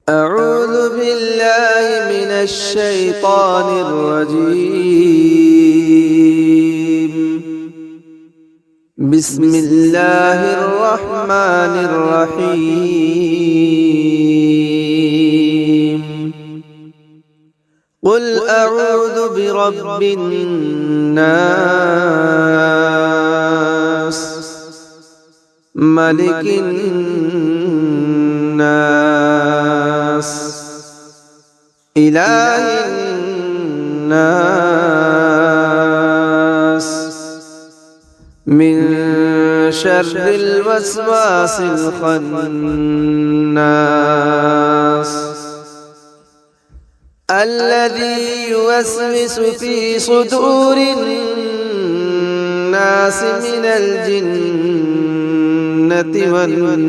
أعوذ بالله من الشيطان الرجيم. بسم الله الرحمن الرحيم. قل أعوذ برب الناس ملك الناس إله الناس من شر الوسواس الخناس الذي يوسوس في صدور الناس من الجنة والناس.